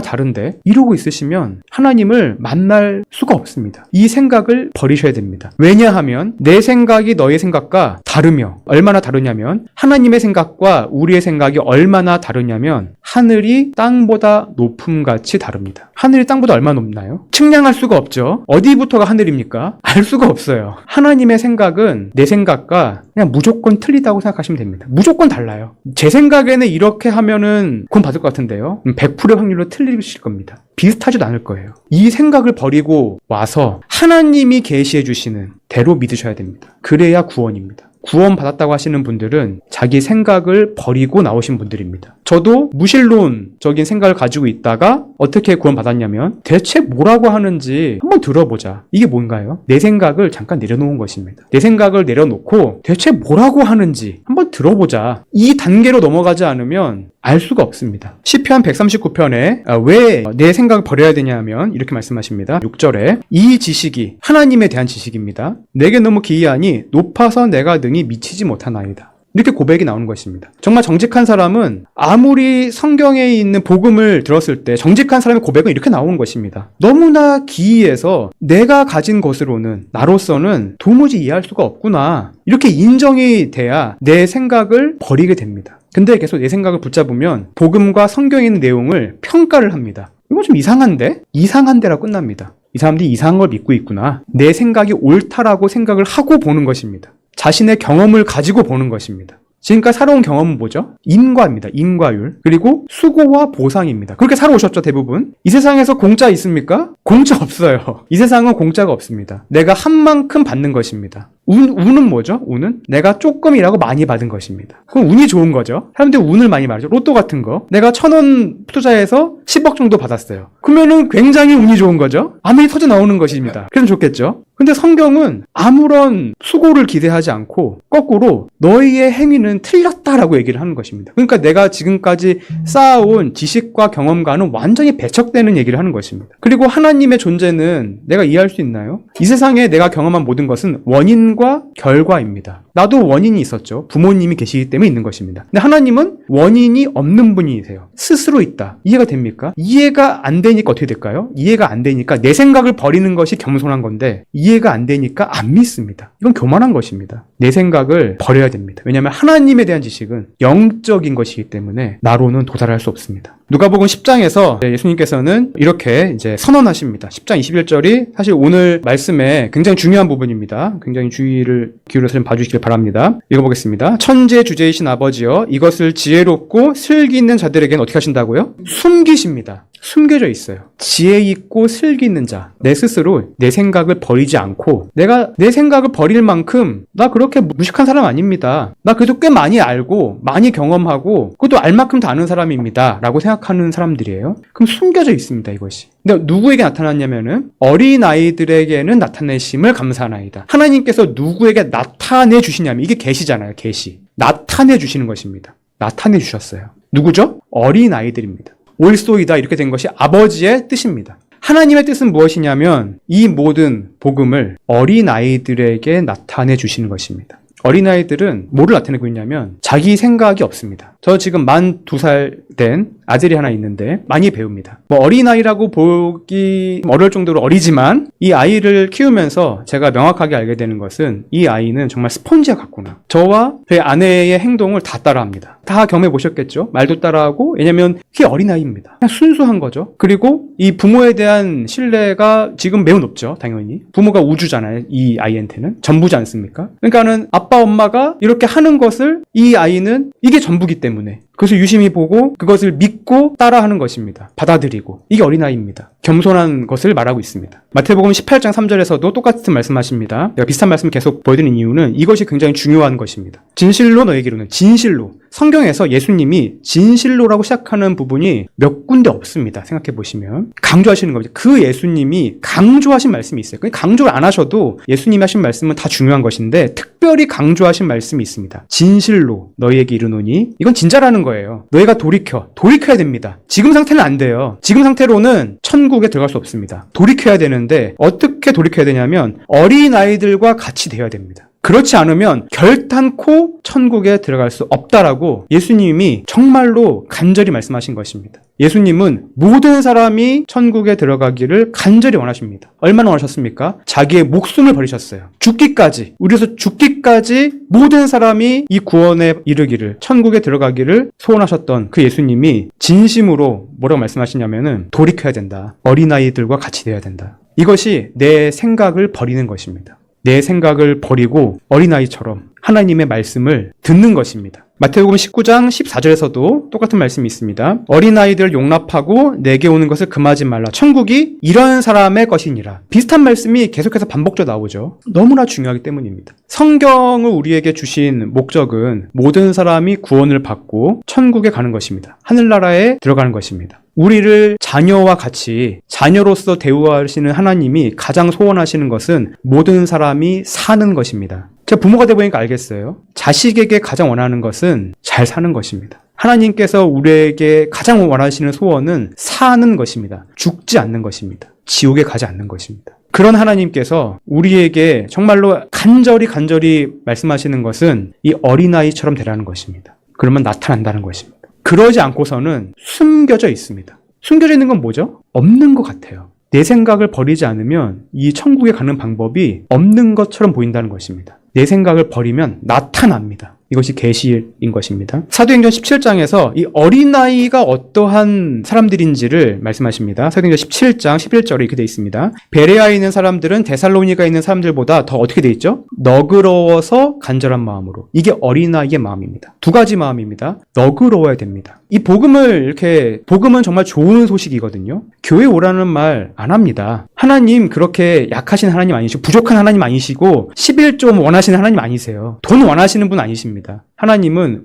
다른데 이러고 있으시면 하나님을 만날 수가 없습니다. 이 생각을 버리셔야 됩니다. 왜냐하면 내 생각이 너의 생각과 다르며, 얼마나 다르냐면, 하나님의 생각과 우리의 생각이 얼마나 다르냐면 하늘이 땅보다 높음같이 다릅니다. 하늘이 땅보다 얼마나 높나요? 측량할 수가 없죠. 어디부터가 하늘입니까? 알 수가 없어요. 하나님의 생각은 내 생각과 그냥 무조건 틀리다고 생각하시면 됩니다. 무조건 달라요. 제 생각에는 이렇게 하면은 구원 받을 것 같은데요. 100%의 확률로 틀리실 겁니다. 비슷하지도 않을 거예요. 이 생각을 버리고 와서 하나님이 계시해 주시는 대로 믿으셔야 됩니다. 그래야 구원입니다. 구원 받았다고 하시는 분들은 자기 생각을 버리고 나오신 분들입니다. 저도 무신론적인 생각을 가지고 있다가 어떻게 구원 받았냐면, 대체 뭐라고 하는지 한번 들어보자. 이게 뭔가요? 내 생각을 잠깐 내려놓은 것입니다. 내 생각을 내려놓고 대체 뭐라고 하는지 한번 들어보자. 이 단계로 넘어가지 않으면 알 수가 없습니다. 시편 139편에 왜 내 생각을 버려야 되냐면 이렇게 말씀하십니다. 6절에 이 지식이 하나님에 대한 지식입니다. 내게 너무 기이하니 높아서 내가 능히 미치지 못하나이다. 이렇게 고백이 나오는 것입니다. 정말 정직한 사람은 아무리 성경에 있는 복음을 들었을 때 정직한 사람의 고백은 이렇게 나오는 것입니다. 너무나 기이해서 내가 가진 것으로는, 나로서는 도무지 이해할 수가 없구나. 이렇게 인정이 돼야 내 생각을 버리게 됩니다. 근데 계속 내 생각을 붙잡으면 복음과 성경에 있는 내용을 평가를 합니다. 이거 좀 이상한데? 이상한데라고 끝납니다. 이 사람들이 이상한 걸 믿고 있구나. 내 생각이 옳다라고 생각을 하고 보는 것입니다. 자신의 경험을 가지고 보는 것입니다. 지금까지 살아온 경험은 뭐죠? 인과입니다. 인과율. 그리고 수고와 보상입니다. 그렇게 살아오셨죠, 대부분? 이 세상에서 공짜 있습니까? 공짜 없어요. 이 세상은 공짜가 없습니다. 내가 한 만큼 받는 것입니다. 운은 뭐죠? 운은? 내가 조금이라고 많이 받은 것입니다. 그럼 운이 좋은 거죠. 사람들이 운을 많이 말하죠. 로또 같은 거. 내가 1,000원 투자해서 10억 정도 받았어요. 그러면은 굉장히 운이 좋은 거죠. 아멘이 터져 나오는 것입니다. 그럼 좋겠죠. 근데 성경은 아무런 수고를 기대하지 않고 거꾸로 너희의 행위는 틀렸다라고 얘기를 하는 것입니다. 그러니까 내가 지금까지 쌓아온 지식과 경험과는 완전히 배척되는 얘기를 하는 것입니다. 그리고 하나님의 존재는 내가 이해할 수 있나요? 이 세상에 내가 경험한 모든 것은 원인과 결과입니다. 나도 원인이 있었죠. 부모님이 계시기 때문에 있는 것입니다. 근데 하나님은 원인이 없는 분이세요. 스스로 있다. 이해가 됩니까? 이해가 안 되니까 어떻게 될까요? 이해가 안 되니까 내 생각을 버리는 것이 겸손한 건데 이해가 안 되니까 안 믿습니다. 이건 교만한 것입니다. 내 생각을 버려야 됩니다. 왜냐하면 하나님에 대한 지식은 영적인 것이기 때문에 나로는 도달할 수 없습니다. 누가복음 10장에서 예수님께서는 이렇게 이제 선언하십니다. 10장 21절이 사실 오늘 말씀에 굉장히 중요한 부분입니다. 굉장히 주의를 기울여서 좀 봐주시길 바랍니다. 읽어보겠습니다. 천재 주제이신 아버지여 이것을 지혜롭고 슬기 있는 자들에게는 어떻게 하신다고요? 숨기십니다. 숨겨져 있어요. 지혜 있고 슬기 있는 자. 내 스스로 내 생각을 버리지 않고 내가 내 생각을 버릴 만큼 나 그렇게 무식한 사람 아닙니다. 나 그래도 꽤 많이 알고 많이 경험하고 그것도 알 만큼 다 아는 사람입니다. 라고 생각하는 사람들이에요. 그럼 숨겨져 있습니다. 이것이. 근데 누구에게 나타났냐면은 어린아이들에게는 나타내심을 감사하나이다. 하나님께서 누구에게 나타내 주시냐면 이게 계시잖아요. 계시. 나타내 주시는 것입니다. 나타내 주셨어요. 누구죠? 어린아이들입니다. 올소이다 이렇게 된 것이 아버지의 뜻입니다. 하나님의 뜻은 무엇이냐면 이 모든 복음을 어린아이들에게 나타내 주시는 것입니다. 어린아이들은 뭐를 나타내고 있냐면 자기 생각이 없습니다. 저 지금 만 2살 된 아들이 하나 있는데 많이 배웁니다. 어린아이라고 보기 어려울 정도로 어리지만 이 아이를 키우면서 제가 명확하게 알게 되는 것은 이 아이는 정말 스펀지와 같구나. 저와 제 아내의 행동을 다 따라합니다. 다 경험해 보셨겠죠? 말도 따라하고 왜냐면 그게 어린아이입니다. 그냥 순수한 거죠. 그리고 이 부모에 대한 신뢰가 지금 매우 높죠. 당연히. 부모가 우주잖아요. 이 아이한테는. 전부지 않습니까? 그러니까는 아빠 엄마가 이렇게 하는 것을 이 아이는 이게 전부기 때문에 그것을 유심히 보고 그것을 믿고 따라하는 것입니다. 받아들이고. 이게 어린아이입니다. 겸손한 것을 말하고 있습니다. 마태복음 18장 3절에서도 똑같은 말씀하십니다. 제가 비슷한 말씀을 계속 보여드리는 이유는 이것이 굉장히 중요한 것입니다. 진실로 너에게 이르노니 진실로. 성경에서 예수님이 진실로라고 시작하는 부분이 몇 군데 없습니다. 생각해 보시면. 강조하시는 겁니다. 그 예수님이 강조하신 말씀이 있어요. 강조를 안 하셔도 예수님이 하신 말씀은 다 중요한 것인데 특별히 강조하신 말씀이 있습니다. 진실로 너희에게 이르노니 이건 진짜라는 거예요. 너희가 돌이켜야 됩니다. 지금 상태는 안 돼요. 지금 상태로는 천국에 들어갈 수 없습니다. 돌이켜야 되는데 어떻게 돌이켜야 되냐면 어린아이들과 같이 되어야 됩니다. 그렇지 않으면 결단코 천국에 들어갈 수 없다라고 예수님이 정말로 간절히 말씀하신 것입니다. 예수님은 모든 사람이 천국에 들어가기를 간절히 원하십니다. 얼마나 원하셨습니까? 자기의 목숨을 버리셨어요. 죽기까지, 우리에서 죽기까지 모든 사람이 이 구원에 이르기를, 천국에 들어가기를 소원하셨던 그 예수님이 진심으로 뭐라고 말씀하시냐면은 돌이켜야 된다. 어린아이들과 같이 되어야 된다. 이것이 내 생각을 버리는 것입니다. 내 생각을 버리고 어린아이처럼 하나님의 말씀을 듣는 것입니다. 마태복음 19장 14절에서도 똑같은 말씀이 있습니다. 어린아이들을 용납하고 내게 오는 것을 금하지 말라. 천국이 이런 사람의 것이니라. 비슷한 말씀이 계속해서 반복적으로 나오죠. 너무나 중요하기 때문입니다. 성경을 우리에게 주신 목적은 모든 사람이 구원을 받고 천국에 가는 것입니다. 하늘나라에 들어가는 것입니다. 우리를 자녀와 같이 자녀로서 대우하시는 하나님이 가장 소원하시는 것은 모든 사람이 사는 것입니다. 제가 부모가 되어보니까 알겠어요. 자식에게 가장 원하는 것은 잘 사는 것입니다. 하나님께서 우리에게 가장 원하시는 소원은 사는 것입니다. 죽지 않는 것입니다. 지옥에 가지 않는 것입니다. 그런 하나님께서 우리에게 정말로 간절히 말씀하시는 것은 이 어린아이처럼 되라는 것입니다. 그러면 나타난다는 것입니다. 그러지 않고서는 숨겨져 있습니다. 숨겨져 있는 건 뭐죠? 없는 것 같아요. 내 생각을 버리지 않으면 이 천국에 가는 방법이 없는 것처럼 보인다는 것입니다. 내 생각을 버리면 나타납니다. 이것이 계시인 것입니다. 사도행전 17장에서 이 어린아이가 어떠한 사람들인지를 말씀하십니다. 사도행전 17장 11절에 이렇게 되어 있습니다. 베레아에 있는 사람들은 데살로니가에 있는 사람들보다 더 어떻게 되어 있죠? 너그러워서 간절한 마음으로. 이게 어린아이의 마음입니다. 두 가지 마음입니다. 너그러워야 됩니다. 이 복음은 정말 좋은 소식이거든요. 교회 오라는 말 안 합니다. 하나님 그렇게 약하신 하나님 아니시고 부족한 하나님 아니시고 11조 원하시는 하나님 아니세요. 돈 원하시는 분 아니십니다. 하나님은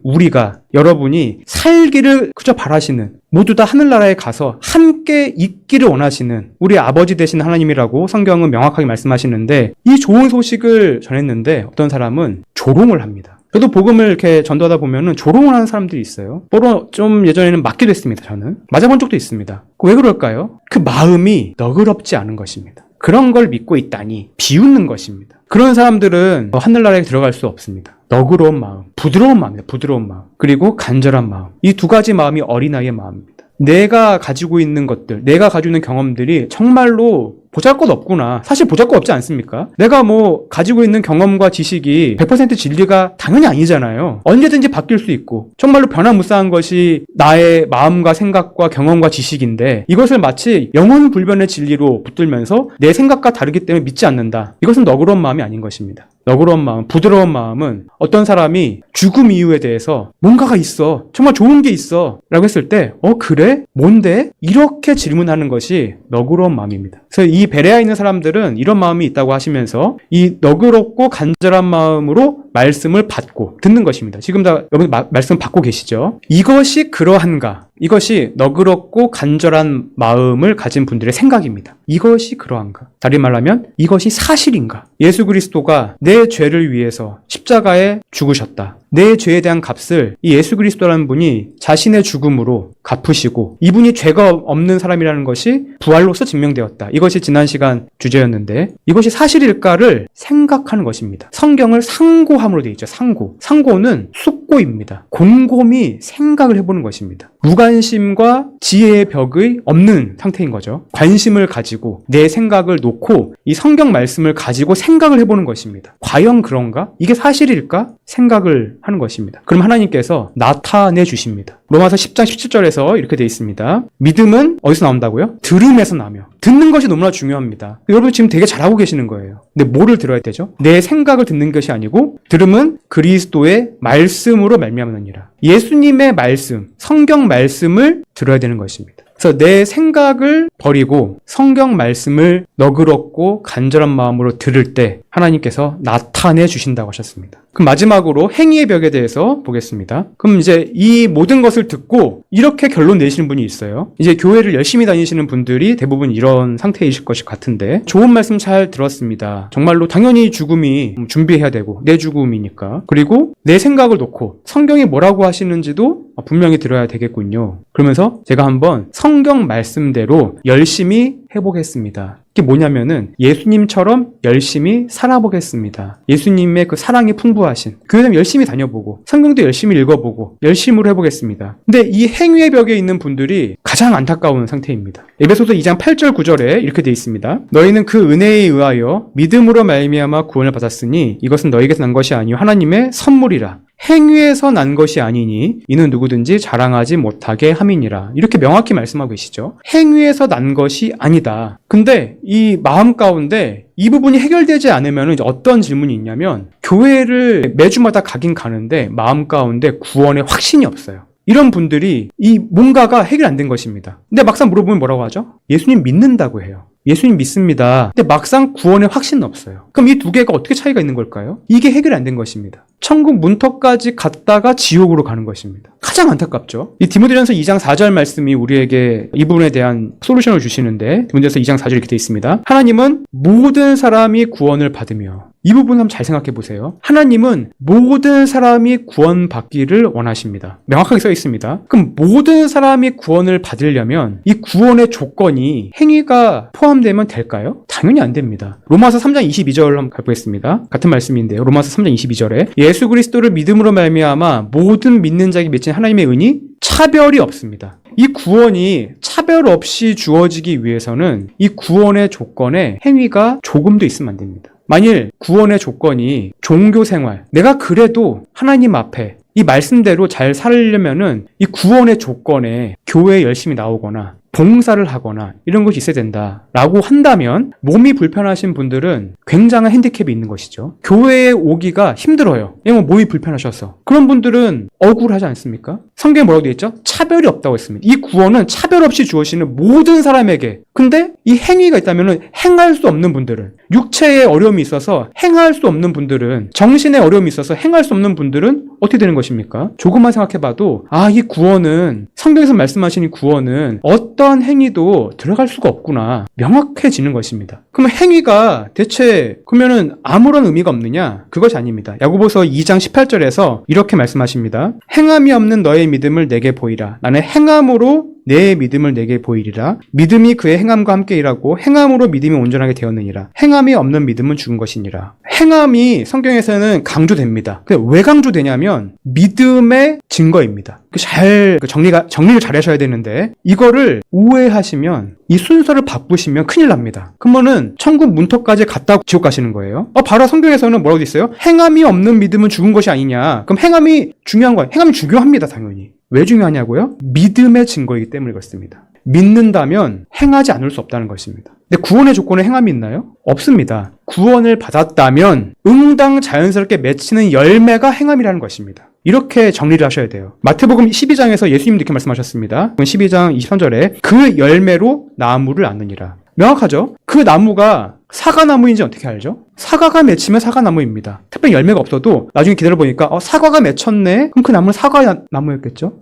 여러분이 살기를 그저 바라시는, 모두 다 하늘나라에 가서 함께 있기를 원하시는 우리 아버지 되신 하나님이라고 성경은 명확하게 말씀하시는데, 이 좋은 소식을 전했는데 어떤 사람은 조롱을 합니다. 저도 복음을 이렇게 전도하다 보면은 조롱을 하는 사람들이 있어요. 좀 예전에는 맞기도 했습니다. 저는 맞아본 적도 있습니다. 왜 그럴까요? 그 마음이 너그럽지 않은 것입니다. 그런 걸 믿고 있다니 비웃는 것입니다. 그런 사람들은 하늘나라에 들어갈 수 없습니다. 너그러운 마음, 부드러운 마음이에요. 부드러운 마음, 그리고 간절한 마음. 이 두 가지 마음이 어린아이의 마음입니다. 내가 가지고 있는 것들, 내가 가지고 있는 경험들이 정말로 보잘것 없구나. 사실 보잘것 없지 않습니까? 내가 뭐 가지고 있는 경험과 지식이 100% 진리가 당연히 아니잖아요. 언제든지 바뀔 수 있고 정말로 변화무쌍한 것이 나의 마음과 생각과 경험과 지식인데 이것을 마치 영원불변의 진리로 붙들면서 내 생각과 다르기 때문에 믿지 않는다. 이것은 너그러운 마음이 아닌 것입니다. 너그러운 마음, 부드러운 마음은 어떤 사람이 죽음 이유에 대해서 뭔가가 있어. 정말 좋은 게 있어. 라고 했을 때 그래? 뭔데? 이렇게 질문하는 것이 너그러운 마음입니다. 그래서 이 베레아에 있는 사람들은 이런 마음이 있다고 하시면서 이 너그럽고 간절한 마음으로 말씀을 받고 듣는 것입니다. 지금 다 여러분 말씀 받고 계시죠? 이것이 그러한가? 이것이 너그럽고 간절한 마음을 가진 분들의 생각입니다. 이것이 그러한가? 다시 말하면 이것이 사실인가? 예수 그리스도가 내 죄를 위해서 십자가에 죽으셨다. 내 죄에 대한 값을 이 예수 그리스도라는 분이 자신의 죽음으로 갚으시고 이분이 죄가 없는 사람이라는 것이 부활로서 증명되었다. 이것이 지난 시간 주제였는데 이것이 사실일까를 생각하는 것입니다. 성경을 상고함으로 되어 있죠. 상고. 상고는 숙고입니다. 곰곰이 생각을 해보는 것입니다. 무관심과 지혜의 벽의 없는 상태인 거죠. 관심을 가지고 내 생각을 놓고 이 성경 말씀을 가지고 생각을 해보는 것입니다. 과연 그런가? 이게 사실일까? 생각을 하는 것입니다. 그럼 하나님께서 나타내 주십니다. 로마서 10장 17절에서 이렇게 되어 있습니다. 믿음은 어디서 나온다고요? 들음에서 나며. 듣는 것이 너무나 중요합니다. 여러분 지금 되게 잘하고 계시는 거예요. 근데 뭐를 들어야 되죠? 내 생각을 듣는 것이 아니고 들음은 그리스도의 말씀으로 말미암느니라. 예수님의 말씀, 성경 말씀을 들어야 되는 것입니다. 그래서 내 생각을 버리고 성경 말씀을 너그럽고 간절한 마음으로 들을 때 하나님께서 나타내 주신다고 하셨습니다. 그럼 마지막으로 행위의 벽에 대해서 보겠습니다. 그럼 이제 이 모든 것을 듣고 이렇게 결론 내시는 분이 있어요. 이제 교회를 열심히 다니시는 분들이 대부분 이런 상태이실 것 같은데 좋은 말씀 잘 들었습니다. 정말로 당연히 죽음이 준비해야 되고 내 죽음이니까. 그리고 내 생각을 놓고 성경이 뭐라고 하시는지도 분명히 들어야 되겠군요. 그러면서 제가 한번 성경 말씀대로 열심히 해보겠습니다. 이게 뭐냐면은 예수님처럼 열심히 살아보겠습니다. 예수님의 그 사랑이 풍부하신 교회는 열심히 다녀보고 성경도 열심히 읽어보고 열심으로 해보겠습니다. 근데 이 행위의 벽에 있는 분들이 가장 안타까운 상태입니다. 에베소서 2장 8절 9절에 이렇게 되어 있습니다. 너희는 그 은혜에 의하여 믿음으로 말미암아 구원을 받았으니 이것은 너희에게서 난 것이 아니요 하나님의 선물이라. 행위에서 난 것이 아니니 이는 누구든지 자랑하지 못하게 함이니라. 이렇게 명확히 말씀하고 계시죠. 행위에서 난 것이 아니다. 근데 이 마음 가운데 이 부분이 해결되지 않으면 어떤 질문이 있냐면 교회를 매주마다 가긴 가는데 마음 가운데 구원의 확신이 없어요. 이런 분들이 이 뭔가가 해결 안 된 것입니다. 근데 막상 물어보면 뭐라고 하죠? 예수님 믿는다고 해요. 예수님 믿습니다. 근데 막상 구원의 확신은 없어요. 그럼 이 두 개가 어떻게 차이가 있는 걸까요? 이게 해결이 안 된 것입니다. 천국 문턱까지 갔다가 지옥으로 가는 것입니다. 가장 안타깝죠. 이 디모데전서 2장 4절 말씀이 우리에게 이 부분에 대한 솔루션을 주시는데 디모데전서 2장 4절 이렇게 되어 있습니다. 하나님은 모든 사람이 구원을 받으며 이 부분 한번 잘 생각해 보세요. 하나님은 모든 사람이 구원받기를 원하십니다. 명확하게 써 있습니다. 그럼 모든 사람이 구원을 받으려면 이 구원의 조건이 행위가 포함되면 될까요? 당연히 안 됩니다. 로마서 3장 22절 한번 가보겠습니다. 같은 말씀인데요. 로마서 3장 22절에 예수 그리스도를 믿음으로 말미암아 모든 믿는 자에게 맺힌 하나님의 은이 차별이 없습니다. 이 구원이 차별 없이 주어지기 위해서는 이 구원의 조건에 행위가 조금도 있으면 안 됩니다. 만일 구원의 조건이 종교 생활, 내가 그래도 하나님 앞에 이 말씀대로 잘 살려면은 이 구원의 조건에 교회에 열심히 나오거나 봉사를 하거나 이런 것이 있어야 된다라고 한다면 몸이 불편하신 분들은 굉장한 핸디캡이 있는 것이죠. 교회에 오기가 힘들어요. 왜냐면 몸이 불편하셔서. 그런 분들은 억울하지 않습니까? 성경에 뭐라고 되어 있죠? 차별이 없다고 했습니다. 이 구원은 차별 없이 주어지는 모든 사람에게. 근데 이 행위가 있다면 행할 수 없는 분들은, 육체에 어려움이 있어서 행할 수 없는 분들은, 정신에 어려움이 있어서 행할 수 없는 분들은 어떻게 되는 것입니까? 조금만 생각해봐도 이 구원은, 성경에서 말씀하신 이 구원은 어떤 행위도 들어갈 수가 없구나 명확해지는 것입니다. 그럼 행위가 대체 그러면은 아무런 의미가 없느냐? 그것이 아닙니다. 야고보서 2장 18절에서 이렇게 말씀하십니다. 행함이 없는 너의 믿음을 내게 보이라. 나는 행함으로 내 믿음을 내게 보이리라. 믿음이 그의 행함과 함께 일하고 행함으로 믿음이 온전하게 되었느니라. 행함이 없는 믿음은 죽은 것이니라. 행함이 성경에서는 강조됩니다. 왜 강조되냐면 믿음의 증거입니다. 잘 정리를 잘 하셔야 되는데 이거를 오해하시면 이 순서를 바꾸시면 큰일 납니다. 그러면은 천국 문턱까지 갔다 지옥 가시는 거예요. 바로 성경에서는 뭐라고 돼 있어요? 행함이 없는 믿음은 죽은 것이 아니냐. 그럼 행함이 중요한 거예요. 행함이 중요합니다, 당연히. 왜 중요하냐고요? 믿음의 증거이기 때문에 그렇습니다. 믿는다면 행하지 않을 수 없다는 것입니다. 근데 구원의 조건에 행함이 있나요? 없습니다. 구원을 받았다면 응당 자연스럽게 맺히는 열매가 행함이라는 것입니다. 이렇게 정리를 하셔야 돼요. 마태복음 12장에서 예수님도 이렇게 말씀하셨습니다. 12장 23절에 그 열매로 나무를 아느니라. 명확하죠? 그 나무가 사과나무인지 어떻게 알죠? 사과가 맺히면 사과나무입니다. 특별히 열매가 없어도 나중에 기다려보니까 사과가 맺혔네? 그럼 그 나무는 사과나무였겠죠?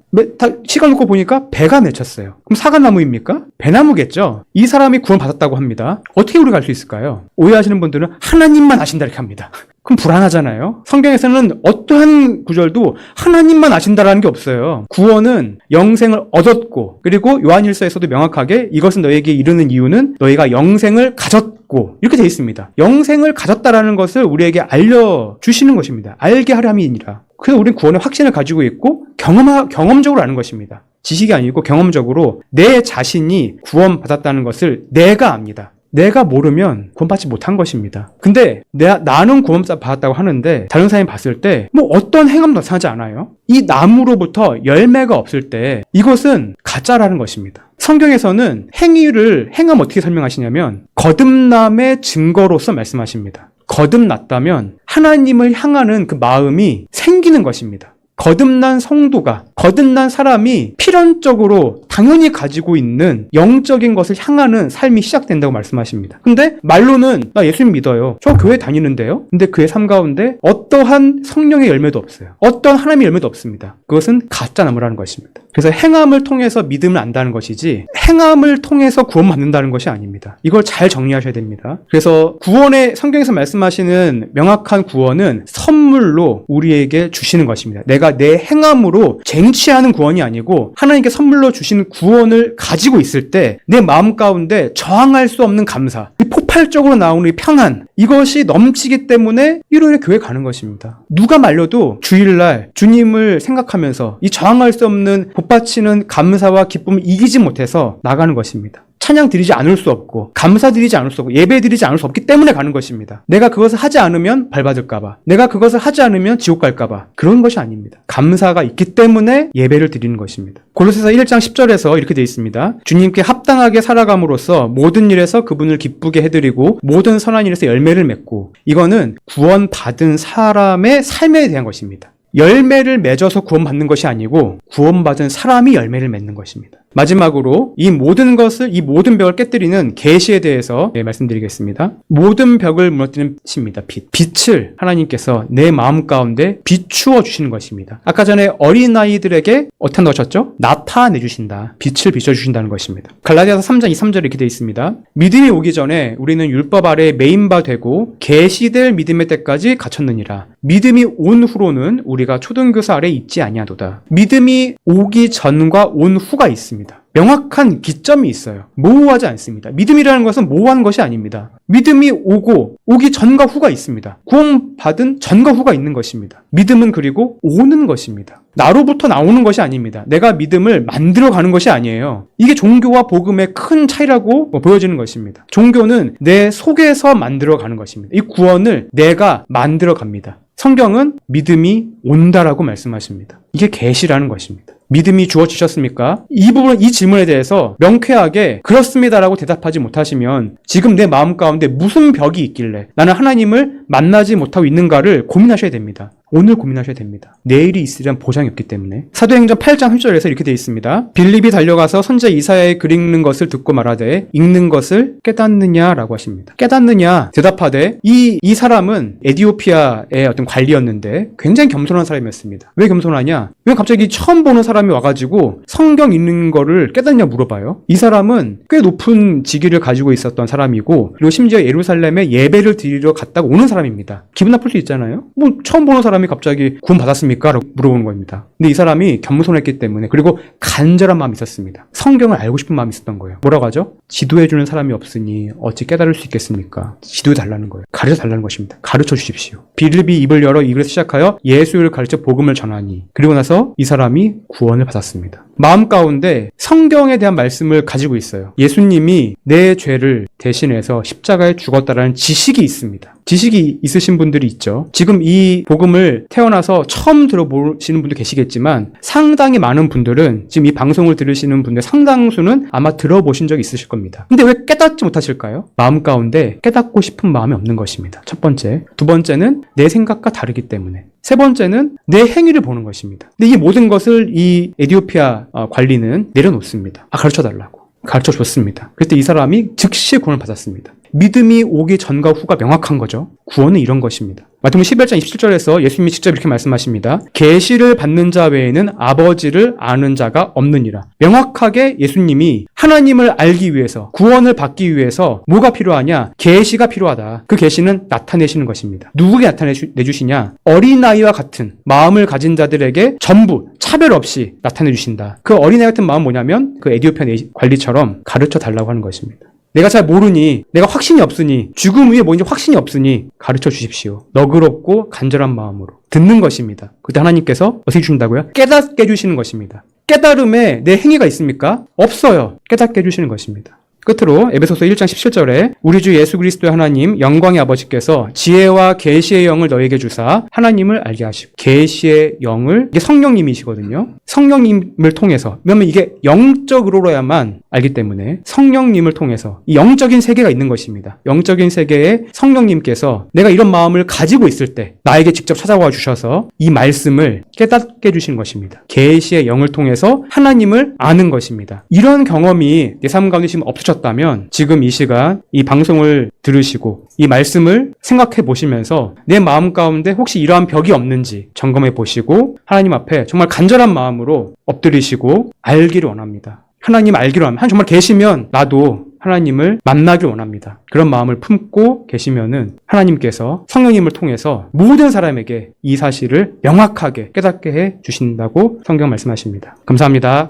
시간 놓고 보니까 배가 맺혔어요. 그럼 사과나무입니까? 배나무겠죠? 이 사람이 구원받았다고 합니다. 어떻게 우리가 알 수 있을까요? 오해하시는 분들은 하나님만 아신다 이렇게 합니다. 그럼 불안하잖아요. 성경에서는 어떠한 구절도 하나님만 아신다라는 게 없어요. 구원은 영생을 얻었고, 그리고 요한일서에서도 명확하게 이것은 너에게 이르는 이유는 너희가 영생을 가졌고 이렇게 되어 있습니다. 영생을 가졌다라는 것을 우리에게 알려주시는 것입니다. 알게 하람이니라. 그래서 우리는 구원의 확신을 가지고 있고 경험적으로 아는 것입니다. 지식이 아니고 경험적으로 내 자신이 구원받았다는 것을 내가 압니다. 내가 모르면 구원받지 못한 것입니다. 근데 나는 구원받았다고 하는데 다른 사람이 봤을 때 어떤 행함도 나타나지 않아요. 이 나무로부터 열매가 없을 때 이것은 가짜라는 것입니다. 성경에서는 행함 어떻게 설명하시냐면 거듭남의 증거로서 말씀하십니다. 거듭났다면 하나님을 향하는 그 마음이 생기는 것입니다. 거듭난 성도가, 거듭난 사람이 필연적으로 당연히 가지고 있는 영적인 것을 향하는 삶이 시작된다고 말씀하십니다. 근데 말로는 나 예수님 믿어요. 저 교회 다니는데요. 근데 그의 삶 가운데 어떠한 성령의 열매도 없어요. 어떠한 하나님의 열매도 없습니다. 그것은 가짜 나무라는 것입니다. 그래서 행함을 통해서 믿음을 안다는 것이지 행함을 통해서 구원받는다는 것이 아닙니다. 이걸 잘 정리하셔야 됩니다. 그래서 구원의 성경에서 말씀하시는 명확한 구원은 선물로 우리에게 주시는 것입니다. 내가 내 행함으로 쟁취하는 구원이 아니고 하나님께 선물로 주시는 구원을 가지고 있을 때 내 마음 가운데 저항할 수 없는 감사, 폭발적으로 나오는 평안, 이것이 넘치기 때문에 일요일에 교회 가는 것입니다. 누가 말려도 주일날 주님을 생각하면서 이 저항할 수 없는 복받치는 감사와 기쁨을 이기지 못해서 나가는 것입니다. 찬양 드리지 않을 수 없고 감사 드리지 않을 수 없고 예배 드리지 않을 수 없기 때문에 가는 것입니다. 내가 그것을 하지 않으면 벌받을까봐, 내가 그것을 하지 않으면 지옥 갈까봐, 그런 것이 아닙니다. 감사가 있기 때문에 예배를 드리는 것입니다. 골로새서 1장 10절에서 이렇게 되어 있습니다. 주님께 합당하게 살아감으로써 모든 일에서 그분을 기쁘게 해드리고 모든 선한 일에서 열매를 맺고, 이거는 구원받은 사람의 삶에 대한 것입니다. 열매를 맺어서 구원받는 것이 아니고 구원받은 사람이 열매를 맺는 것입니다. 마지막으로 이 모든 벽을 깨뜨리는 계시에 대해서 말씀드리겠습니다. 모든 벽을 무너뜨리는 빛입니다. 빛을 하나님께서 내 마음 가운데 비추어 주시는 것입니다. 아까 전에 어린아이들에게 어떻게 넣으셨죠? 나타내 주신다. 빛을 비춰 주신다는 것입니다. 갈라디아서 3장 2-3절에 이렇게 되어 있습니다. 믿음이 오기 전에 우리는 율법 아래 매인 바 되고 계시될 믿음의 때까지 갇혔느니라. 믿음이 온 후로는 우리가 초등교사 아래 있지 아니하도다. 믿음이 오기 전과 온 후가 있습니다. 명확한 기점이 있어요. 모호하지 않습니다. 믿음이라는 것은 모호한 것이 아닙니다. 믿음이 오기 전과 후가 있습니다. 구원받은 전과 후가 있는 것입니다. 믿음은 그리고 오는 것입니다. 나로부터 나오는 것이 아닙니다. 내가 믿음을 만들어가는 것이 아니에요. 이게 종교와 복음의 큰 차이라고 보여지는 것입니다. 종교는 내 속에서 만들어가는 것입니다. 이 구원을 내가 만들어갑니다. 성경은 믿음이 온다라고 말씀하십니다. 이게 계시라는 것입니다. 믿음이 주어지셨습니까? 이 질문에 대해서 명쾌하게 그렇습니다라고 대답하지 못하시면 지금 내 마음 가운데 무슨 벽이 있길래 나는 하나님을 만나지 못하고 있는가를 고민하셔야 됩니다. 오늘 고민하셔야 됩니다. 내일이 있으리란 보장이 없기 때문에. 사도행전 8장 3절에서 이렇게 되어 있습니다. 빌립이 달려가서 선지자 이사야의 글 읽는 것을 듣고 말하되 읽는 것을 깨닫느냐라고 하십니다. 깨닫느냐 대답하되 이 사람은 에디오피아의 어떤 관리였는데 굉장히 겸손한 사람이었습니다. 왜 겸손하냐? 왜 갑자기 처음 보는 사람이 와가지고 성경 읽는 거를 깨닫냐 물어봐요. 이 사람은 꽤 높은 직위를 가지고 있었던 사람이고, 그리고 심지어 예루살렘에 예배를 드리러 갔다가 오는 사람입니다. 기분 나쁠 수 있잖아요. 처음 보는 사람 사람이 갑자기 구원 받았습니까? 라고 물어보는 겁니다. 근데 이 사람이 겸손했기 때문에, 그리고 간절한 마음이 있었습니다. 성경을 알고 싶은 마음이 있었던 거예요. 뭐라고 하죠? 지도해주는 사람이 없으니 어찌 깨달을 수 있겠습니까? 지도해 달라는 거예요. 가르쳐 달라는 것입니다. 가르쳐 주십시오. 빌립이 입을 열어 이 글을 시작하여 예수를 가르쳐 복음을 전하니, 그리고 나서 이 사람이 구원을 받았습니다. 마음 가운데 성경에 대한 말씀을 가지고 있어요. 예수님이 내 죄를 대신해서 십자가에 죽었다라는 지식이 있습니다. 지식이 있으신 분들이 있죠. 지금 이 복음을 태어나서 처음 들어보시는 분도 계시겠지만 상당히 많은 분들은 지금 이 방송을 들으시는 분들 상당수는 아마 들어보신 적이 있으실 겁니다. 근데 왜 깨닫지 못하실까요? 마음 가운데 깨닫고 싶은 마음이 없는 것입니다. 첫 번째. 두 번째는 내 생각과 다르기 때문에. 세 번째는 내 행위를 보는 것입니다. 근데 이 모든 것을 이 에티오피아 관리는 내려놓습니다. 가르쳐달라고. 가르쳐줬습니다. 그때 이 사람이 즉시 구원을 받았습니다. 믿음이 오기 전과 후가 명확한 거죠. 구원은 이런 것입니다. 마태복음 11장 27절에서 예수님이 직접 이렇게 말씀하십니다. 계시를 받는 자 외에는 아버지를 아는 자가 없느니라. 명확하게 예수님이 하나님을 알기 위해서, 구원을 받기 위해서 뭐가 필요하냐? 계시가 필요하다. 그 계시는 나타내시는 것입니다. 누구에게 나타내주시냐? 어린아이와 같은 마음을 가진 자들에게 전부 차별 없이 나타내주신다. 그 어린아이 같은 마음은 뭐냐면 그 에티오피아 관리처럼 가르쳐 달라고 하는 것입니다. 내가 잘 모르니, 내가 확신이 없으니, 죽음 위에 뭔지 확신이 없으니 가르쳐 주십시오. 너그럽고 간절한 마음으로 듣는 것입니다. 그때 하나님께서 어떻게 주신다고요? 깨닫게 해주시는 것입니다. 깨달음에 내 행위가 있습니까? 없어요. 깨닫게 해주시는 것입니다. 끝으로 에베소서 1장 17절에 우리 주 예수 그리스도의 하나님 영광의 아버지께서 지혜와 계시의 영을 너에게 주사 하나님을 알게 하시고, 계시의 영을, 이게 성령님이시거든요. 성령님을 통해서, 왜냐하면 이게 영적으로야만 알기 때문에 성령님을 통해서 이 영적인 세계가 있는 것입니다. 영적인 세계에 성령님께서 내가 이런 마음을 가지고 있을 때 나에게 직접 찾아와 주셔서 이 말씀을 깨닫게 해주시는 것입니다. 계시의 영을 통해서 하나님을 아는 것입니다. 이런 경험이 내 삶 가운데 지금 없으셨다면 지금 이 시간 이 방송을 들으시고 이 말씀을 생각해 보시면서 내 마음 가운데 혹시 이러한 벽이 없는지 점검해 보시고 하나님 앞에 정말 간절한 마음으로 엎드리시고 알기를 원합니다. 하나님 알기를 원합니다. 하나님 정말 계시면 나도 하나님을 만나길 원합니다. 그런 마음을 품고 계시면은 하나님께서 성령님을 통해서 모든 사람에게 이 사실을 명확하게 깨닫게 해 주신다고 성경 말씀하십니다. 감사합니다.